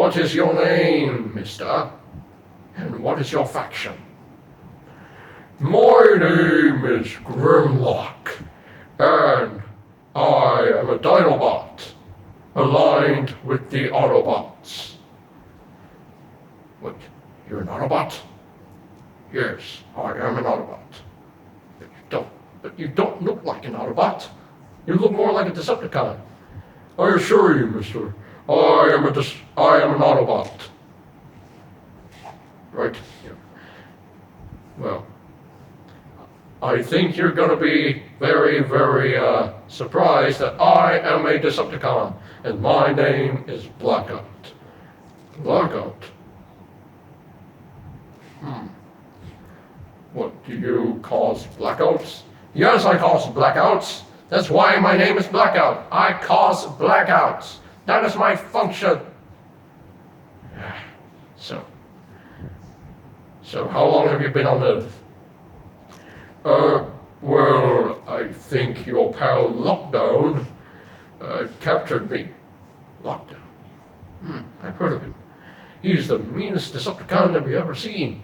What is your name, mister? And what is your faction? My name is Grimlock, and I am a Dinobot, aligned with the Autobots. What, you're an Autobot? Yes, I am an Autobot. But you don't look like an Autobot. You look more like a Decepticon. I assure you, mister, I am an Autobot. Right? Yeah. Well, I think you're going to be very, very surprised that I am a Decepticon, and my name is Blackout. Blackout? What, do you cause blackouts? Yes, I cause blackouts. That's why my name is Blackout. I cause blackouts. That is my function. So how long have you been on Earth? Well, I think your pal Lockdown captured me. Lockdown? I've heard of him. He's the meanest Decepticon that we've ever seen.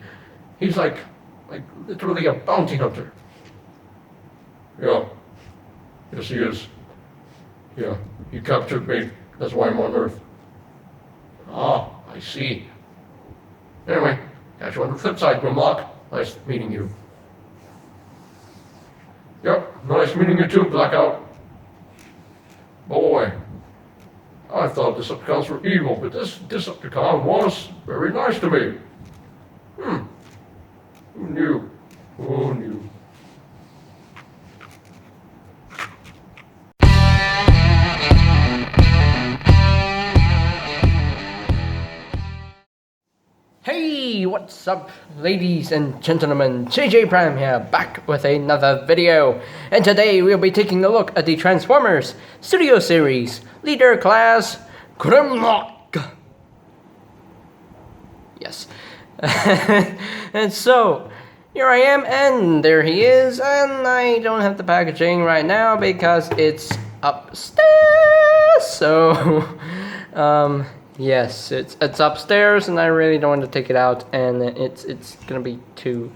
He's like literally a bounty hunter. Yeah. Yes, he is. Yeah, he captured me. That's why I'm on Earth. Ah, I see. Anyway, catch you on the flip side, Grimlock. Nice meeting you. Yep, nice meeting you too, Blackout. Boy, I thought Decepticons were evil, but this Decepticon was very nice to me. Who knew? Who knew? Hey, what's up, ladies and gentlemen? JJ Prime here, back with another video. And today we'll be taking a look at the Transformers Studio Series Leader Class Grimlock. Yes. And so, here I am, and there he is, and I don't have the packaging right now because it's upstairs. So, yes, it's upstairs, and I really don't want to take it out, and it's gonna be too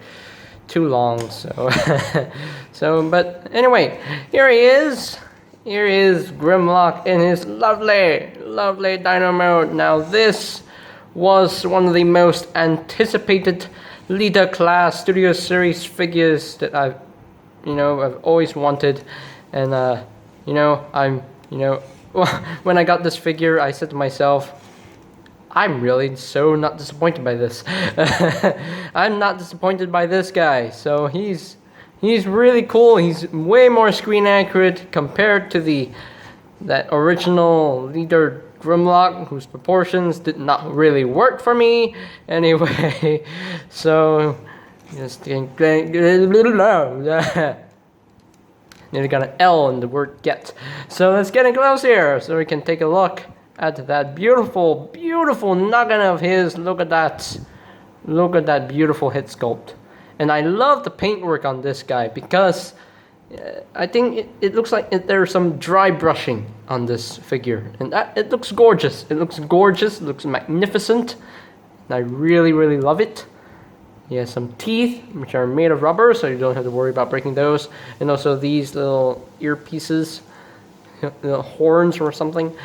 long. So, but anyway, here he is. Here is Grimlock in his lovely dino mode. Now this was one of the most anticipated Leader Class Studio Series figures that I've always wanted, and when I got this figure, I said to myself, I'm really so not disappointed by this. I'm not disappointed by this guy. So he's really cool. He's way more screen accurate compared to that original Leader Grimlock, whose proportions did not really work for me. Anyway, so just nearly got an L in the word get. So let's get in close here so we can take a look at that beautiful noggin of his. Look at that beautiful head sculpt. And I love the paintwork on this guy because I think it looks like there's some dry brushing on this figure, and it looks gorgeous. It looks magnificent, and I really love it. He has some teeth, which are made of rubber, so you don't have to worry about breaking those. And also these little earpieces, little horns or something.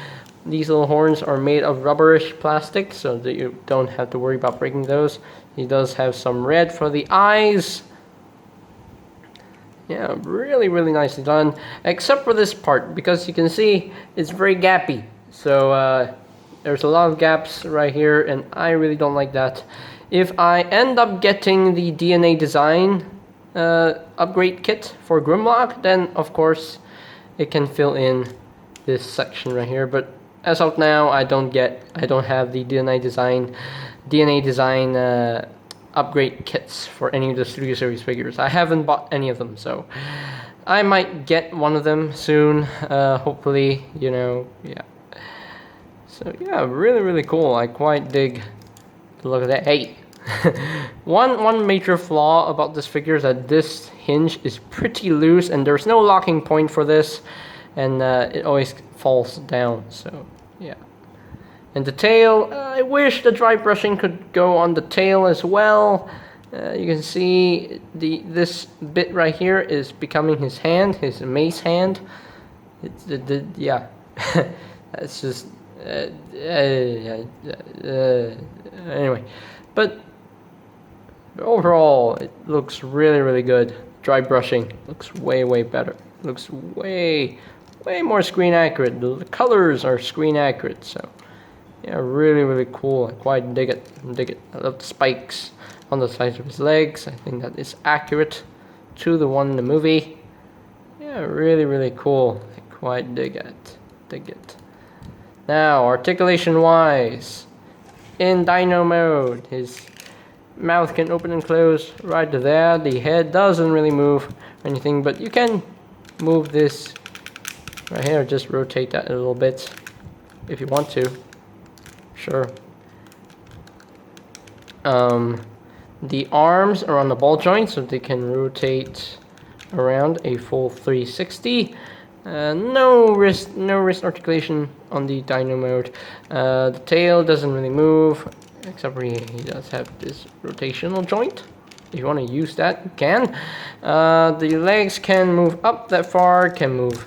These little horns are made of rubberish plastic, so that you don't have to worry about breaking those. He does have some red for the eyes. Yeah, really nicely done, except for this part, because you can see it's very gappy. So there's a lot of gaps right here, and I really don't like that. If I end up getting the DNA design upgrade kit for Grimlock, then of course it can fill in this section right here. But as of now, I don't have the DNA design upgrade kits for any of the Studio Series figures. I haven't bought any of them, so I might get one of them soon. Hopefully, yeah. So yeah, really cool. I quite dig the look of that. Hey, one major flaw about this figure is that this hinge is pretty loose, and there's no locking point for this, and it always falls down. So yeah, And the tail, I wish the dry brushing could go on the tail as well. You can see this bit right here is becoming his hand, his mace hand. It's yeah, that's just anyway. But overall, it looks really good. Dry brushing looks way better. Looks way more screen accurate. The colors are screen accurate, so yeah, really cool. I quite dig it. I love the spikes on the sides of his legs. I think that is accurate to the one in the movie. Yeah, really cool. I quite dig it. Now, articulation wise, in dino mode, his mouth can open and close right there. The head doesn't really move or anything, but you can move this right here. Just rotate that a little bit if you want to. Sure. The arms are on the ball joint, so they can rotate around a full 360. No wrist articulation on the dino mode. The tail doesn't really move, except for he does have this rotational joint. If you want to use that, you can. The legs can move up that far, can move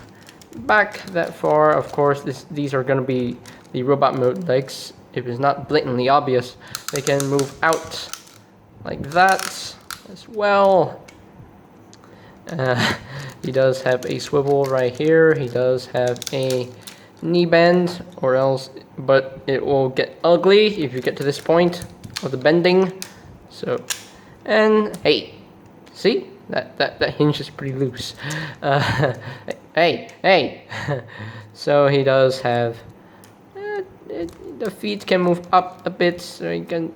back that far. Of course, these are going to be the robot mode legs. If it's not blatantly obvious, they can move out like that as well. He does have a swivel right here. He does have a knee bend, but it will get ugly if you get to this point of the bending. So, and hey, see that hinge is pretty loose. Hey. So he does have. The feet can move up a bit, so he can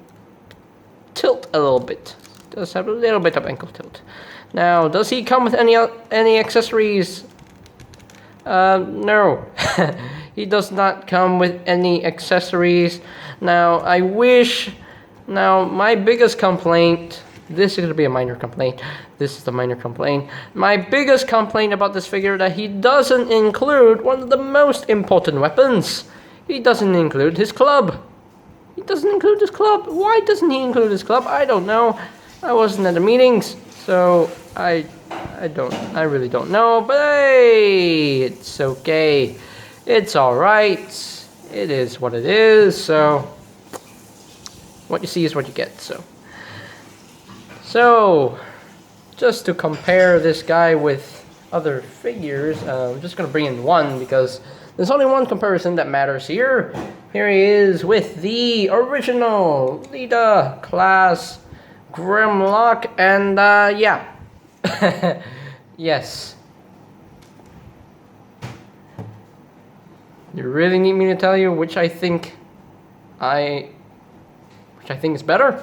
tilt a little bit. Does have a little bit of ankle tilt. Now, does he come with any accessories? No. He does not come with any accessories. Now, I wish. Now, my biggest complaint. This is going to be a minor complaint. This is the minor complaint. My biggest complaint about this figure that he doesn't include one of the most important weapons. He doesn't include his club. Why doesn't he include his club? I don't know. I wasn't at the meetings, so I really don't know. But hey, it's okay. It's all right. It is what it is. So what you see is what you get. So just to compare this guy with other figures, I'm just gonna bring in one because there's only one comparison that matters here. Here he is with the original leader class Grimlock, and yeah. Yes. You really need me to tell you which I think is better?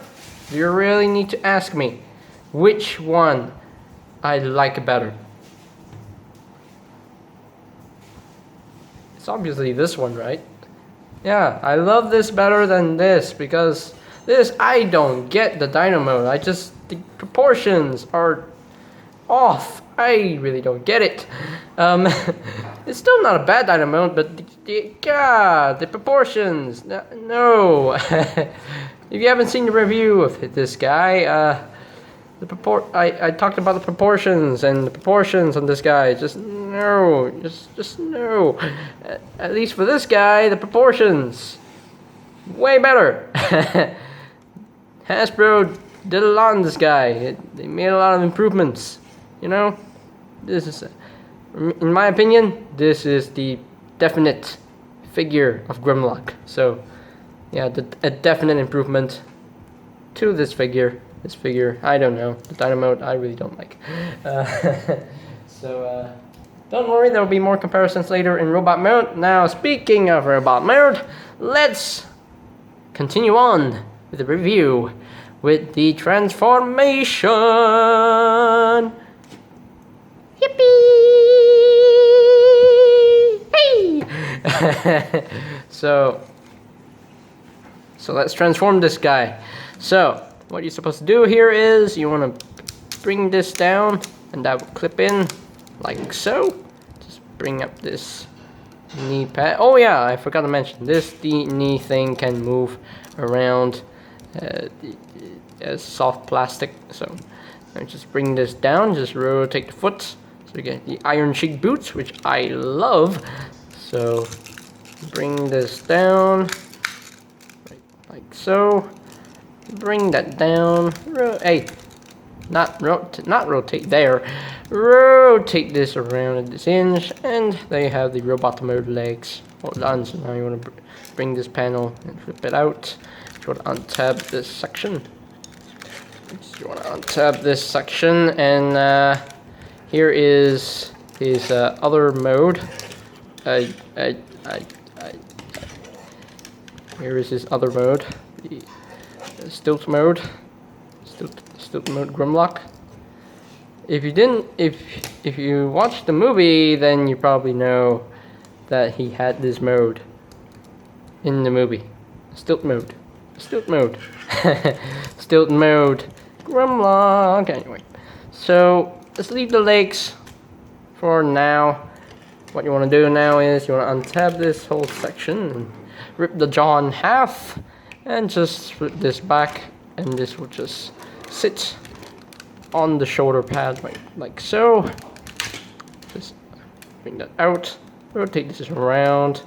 Do you really need to ask me which one I like better? It's obviously this one, right? Yeah, I love this better than this because this, I don't get the dino mode. The proportions are off. I really don't get it. It's still not a bad dino mode, but the proportions, no. If you haven't seen the review of this guy, I talked about the proportions, and the proportions on this guy, just no. At least for this guy, the proportions, way better. Hasbro did a lot on this guy. They made a lot of improvements, you know? This is, in my opinion, this is the definite figure of Grimlock. So, yeah, a definite improvement to this figure. This figure, I don't know. The dino mode, I really don't like. Don't worry, there will be more comparisons later in robot mode. Now, speaking of robot mode, let's continue on with the review with the transformation. Yippee! Hey! So let's transform this guy. So, what you're supposed to do here is you want to bring this down, and that will clip in like so. Just bring up this knee pad. Oh yeah, I forgot to mention this. The knee thing can move around as soft plastic. So I just bring this down, just rotate the foot. So you get the iron shake boots, which I love. So bring this down, right, like so. Bring that down. Hey, not rotate there. Rotate this around at this hinge, and there you have the robot mode legs. Hold on. So now you want to bring this panel and flip it out. You want to untab this section. You want to untab this section, and here is his other mode. Here is his other mode. The stilt mode Grimlock. If you watched the movie, then you probably know that he had this mode in the movie. Stilt mode stilt mode Grimlock. Anyway, so let's leave the legs for now. What you want to do now is you want to untab this whole section and rip the jaw in half, and just flip this back, and this will just sit on the shoulder pad like so. Just bring that out, rotate this around,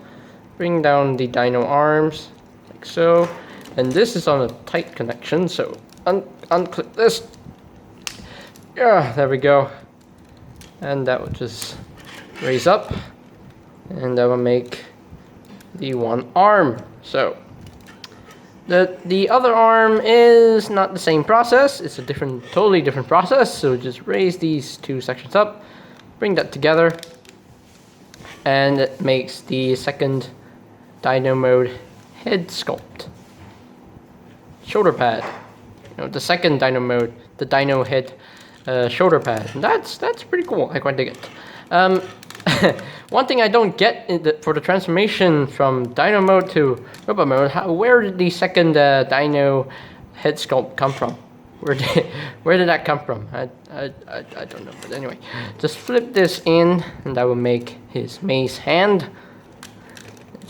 bring down the dino arms like so, and this is on a tight connection, so unclip this. Yeah, there we go, and that will just raise up, and that will make the one arm. So the other arm is not the same process. It's a totally different process. So just raise these two sections up, bring that together, and it makes the second dino mode head sculpt. Shoulder pad. You know, the second dino mode, the dino head shoulder pad. And that's pretty cool. I quite dig it. One thing I don't get for the transformation from Dino mode to Robot mode, where did the second Dino head sculpt come from? Where did that come from? I don't know, but anyway, just flip this in, and that will make his mace hand.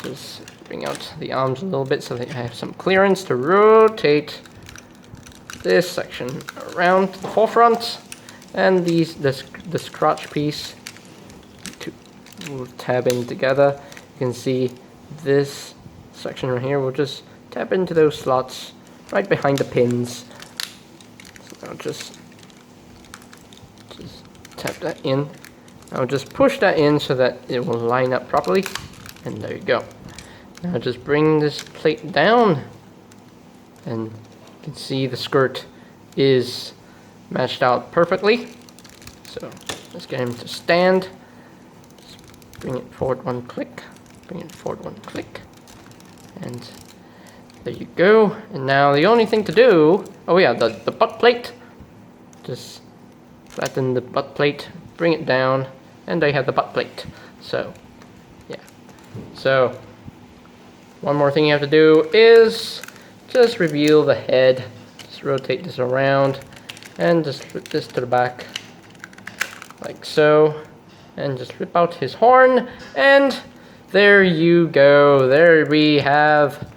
Just bring out the arms a little bit so that I have some clearance to rotate this section around the forefront, and this crotch piece will tab in together. You can see this section right here will just tap into those slots right behind the pins. So I'll just tap that in. I'll just push that in so that it will line up properly, and there you go. Now just bring this plate down, and you can see the skirt is matched out perfectly. So let's get him to stand. Bring it forward one click, and there you go. And now the only thing to do, oh yeah, the butt plate. Just flatten the butt plate, bring it down, and there you have the butt plate. So, yeah. So, one more thing you have to do is just reveal the head. Just rotate this around, and just flip this to the back, like so. And just rip out his horn, and there you go. There we have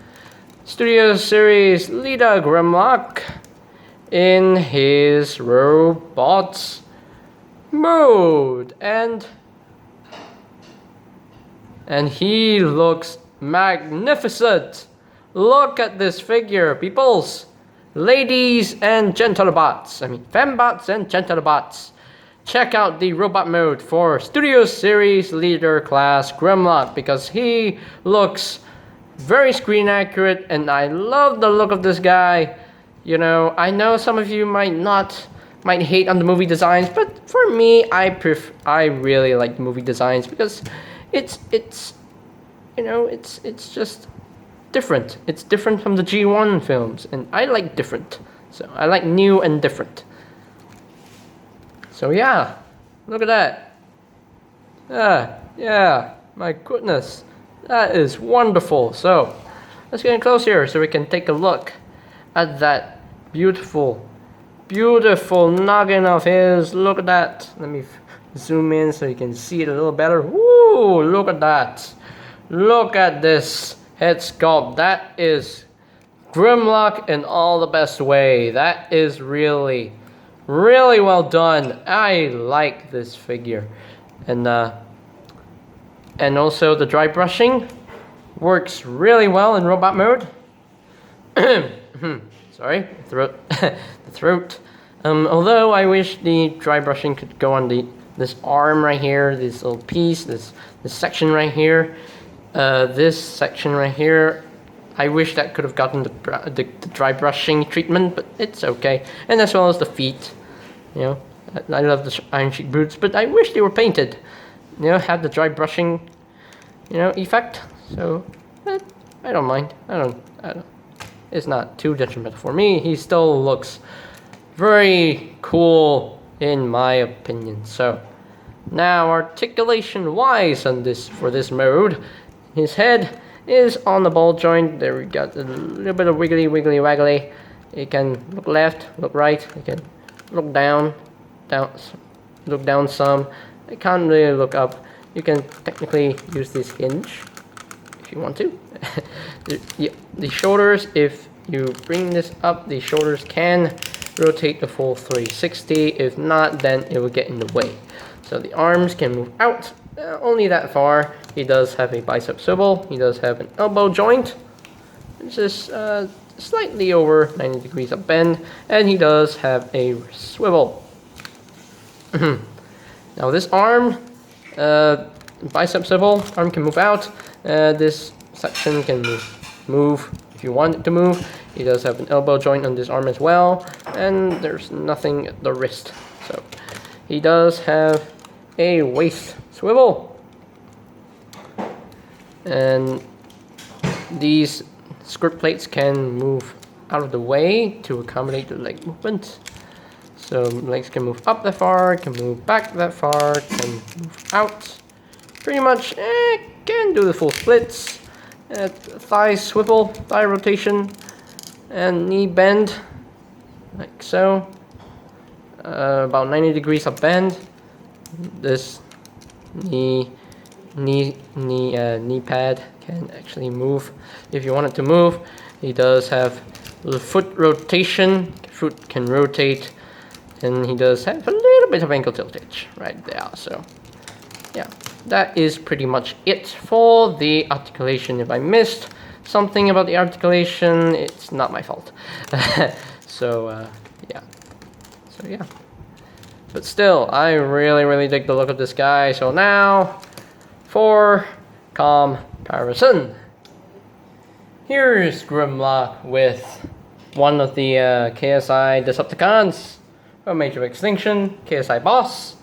Studio Series leader Grimlock in his robots mode, and he looks magnificent. Look at this figure, peoples, ladies and gentlerobots. I mean, fembots and gentlerobots. Check out the robot mode for Studio Series Leader Class Grimlock, because he looks very screen accurate, and I love the look of this guy. You know, I know some of you might hate on the movie designs, but for me, I really like the movie designs, because it's you know, it's just different. It's different from the G1 films, and I like different. So I like new and different. So yeah, look at that. Yeah, my goodness, that is wonderful. So let's get in close here so we can take a look at that beautiful noggin of his. Look at that. Let me zoom in so you can see it a little better. Woo! Look at that. Look at this head sculpt. That is Grimlock in all the best way. That is really, really well done. I like this figure. And also the dry brushing works really well in robot mode. Sorry, throat. The throat. Although I wish the dry brushing could go on this arm right here, this little piece, this section right here, this section right here. I wish that could have gotten the dry brushing treatment, but it's okay. And as well as the feet. You know, I love the Iron Sheik boots, but I wish they were painted. You know, have the dry brushing, you know, effect. So I don't mind. I don't. It's not too detrimental for me. He still looks very cool in my opinion. So now articulation wise on this for this mode, his head is on the ball joint. There we got a little bit of wiggly waggly. You can look left, look right. You can look down, look down some. I can't really look up. You can technically use this hinge if you want to. The shoulders, if you bring this up, the shoulders can rotate the full 360. If not, then it will get in the way. So the arms can move out only that far. He does have a bicep swivel. He does have an elbow joint, which is slightly over 90 degrees of bend, and he does have a swivel. Now this arm, bicep swivel, arm can move out. This section can move if you want it to move. He does have an elbow joint on this arm as well, and there's nothing at the wrist. So he does have a waist swivel, and these skirt plates can move out of the way to accommodate the leg movement. So legs can move up that far, can move back that far, can move out. Pretty much can do the full splits. Thigh swivel, thigh rotation, and knee bend, like so. About 90 degrees of bend. This knee pad can actually move if you want it to move. He does have the foot rotation. Foot can rotate, and he does have a little bit of ankle tiltage right there. So yeah, that is pretty much it for the articulation. If I missed something about the articulation, it's not my fault. So yeah. But still, I really dig the look of this guy. So now, for comparison. Here's Grimlock with one of the KSI Decepticons from Age of Extinction, KSI Boss.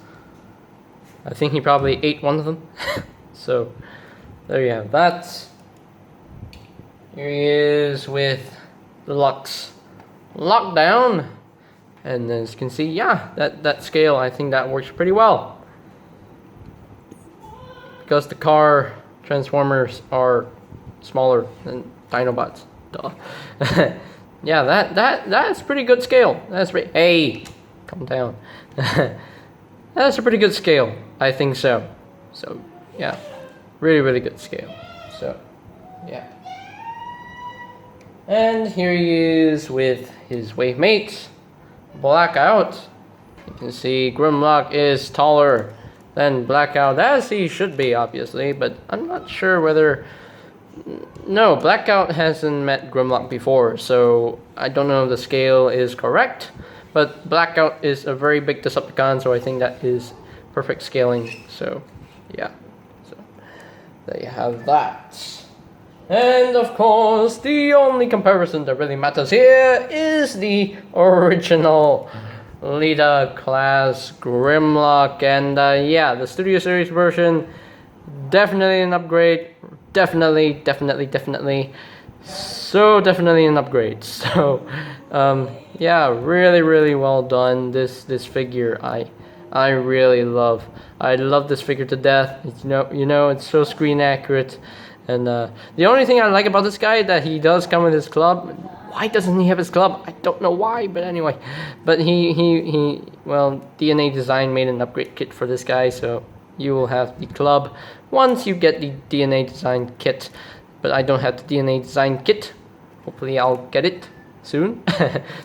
I think he probably ate one of them. So, there you have that. Here he is with the Lux Lockdown. And as you can see, yeah, that scale, I think that works pretty well. Because the car transformers are smaller than Dinobots. Duh. Yeah, that's pretty good scale. That's pretty. Hey, calm down. That's a pretty good scale. I think so. So yeah, really good scale. So yeah. And here he is with his wave mate, Blackout. You can see Grimlock is taller than Blackout, as he should be, obviously, but I'm not sure whether... No, Blackout hasn't met Grimlock before, so I don't know if the scale is correct, but Blackout is a very big Decepticon, so I think that is perfect scaling. So yeah, so there you have that. And of course, the only comparison that really matters here is the original Leader class Grimlock. And yeah, the Studio Series version, definitely an upgrade. Definitely. So definitely an upgrade. So yeah, really well done. This figure, I really love. I love this figure to death. It's, you know, it's so screen accurate. And the only thing I like about this guy is that he does come with his club. Why doesn't he have his club? I don't know why, but anyway. But well, DNA Design made an upgrade kit for this guy, so you will have the club once you get the DNA Design kit. But I don't have the DNA Design kit. Hopefully I'll get it soon.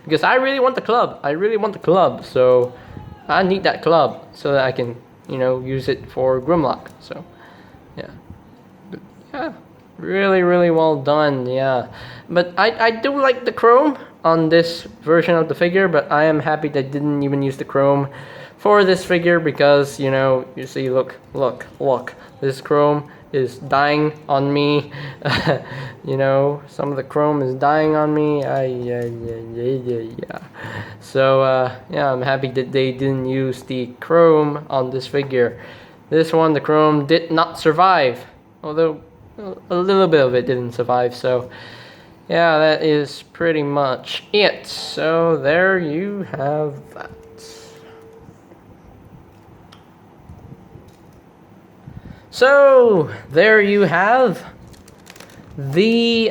Because I really want the club. I really want the club, so I need that club so that I can, you know, use it for Grimlock. So, yeah. But, yeah. Really, really well done, yeah. But I do like the chrome on this version of the figure, but I am happy they didn't even use the chrome for this figure because, you know, you see, look. This chrome is dying on me. You know, some of the chrome is dying on me. Yeah. So, yeah, I'm happy that they didn't use the chrome on this figure. This one, the chrome did not survive, although a little bit of it didn't survive, so yeah, that is pretty much it. So there you have that. So there you have the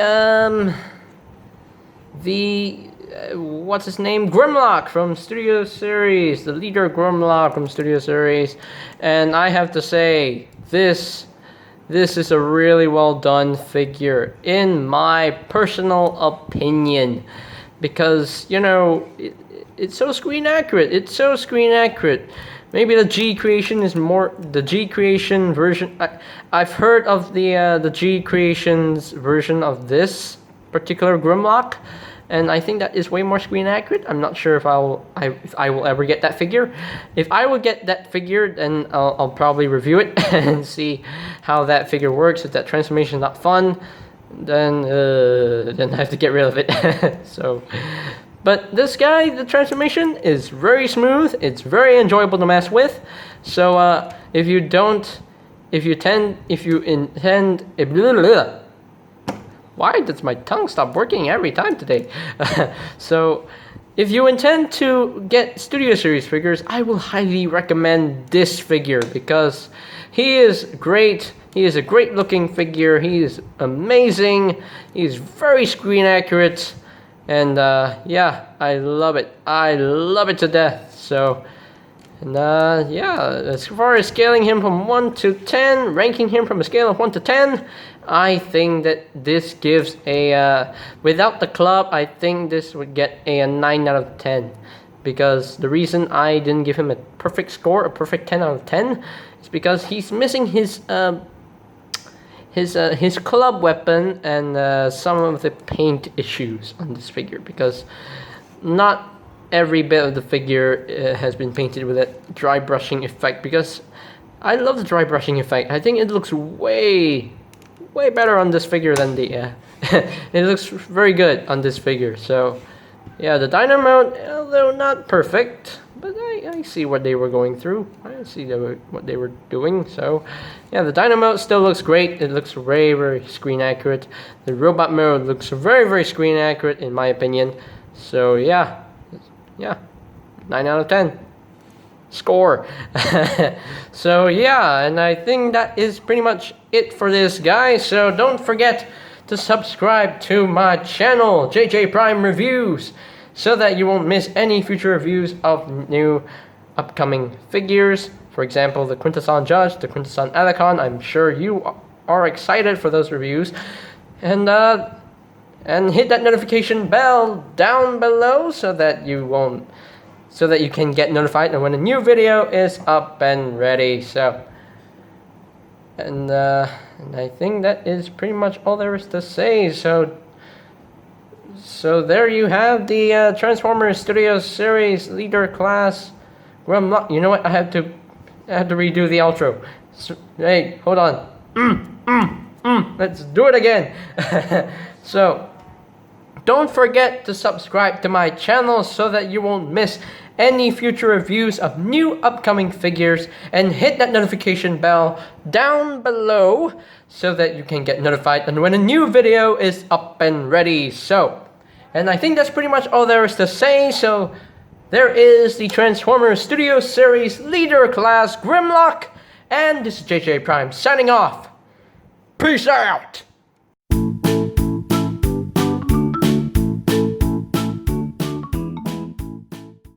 what's his name, Grimlock from Studio Series, the leader Grimlock from Studio Series, and I have to say this is a really well done figure, in my personal opinion, because, you know, it's so screen accurate. It's so screen accurate. Maybe the G Creation is more, the G Creation version. I've heard of the G Creation's version of this particular Grimlock, and I think that is way more screen accurate. I'm not sure if I will ever get that figure. If I will get that figure, then I'll probably review it and see how that figure works. If that transformation is not fun, then I have to get rid of it. So, but this guy, the transformation is very smooth. It's very enjoyable to mess with. So if you intend. Why does my tongue stop working every time today? So, if you intend to get Studio Series figures, I will highly recommend this figure because he is great. He is a great looking figure. He is amazing. He's very screen accurate. And yeah, I love it. I love it to death. So, and yeah, as far as scaling him from 1 to 10, ranking him from a scale of 1 to 10, I think that this gives a, without the club, I think this would get a 9 out of 10. Because the reason I didn't give him a perfect score, a perfect 10 out of 10, is because he's missing his club weapon and some of the paint issues on this figure. Because not every bit of the figure has been painted with a dry brushing effect. Because I love the dry brushing effect. I think it looks way better on this figure than the it looks very good on this figure. So yeah, the dino mode, although not perfect, but I see what they were going through. I see what they were doing. So yeah, the dino mode still looks great. It looks very screen accurate. The robot mode looks very screen accurate in my opinion. So yeah, 9 out of 10 score. So yeah, and I think that is pretty much it for this guy. So don't forget to subscribe to my channel, JJ Prime Reviews, so that you won't miss any future reviews of new upcoming figures. For example, the Quintesson Judge, the Quintesson Alicon. I'm sure you are excited for those reviews. And hit that notification bell down below so that you can get notified when a new video is up and ready. So, and I think that is pretty much all there is to say. So there you have the Transformers Studio Series Leader Class Grimlock. You know what? I have to redo the outro. So, hey, hold on. Let's do it again. So, don't forget to subscribe to my channel so that you won't miss any future reviews of new upcoming figures, and hit that notification bell down below so that you can get notified when a new video is up and ready. So, and I think that's pretty much all there is to say. So there is the Transformers Studio Series Leader Class Grimlock, and this is JJ Prime signing off. Peace out!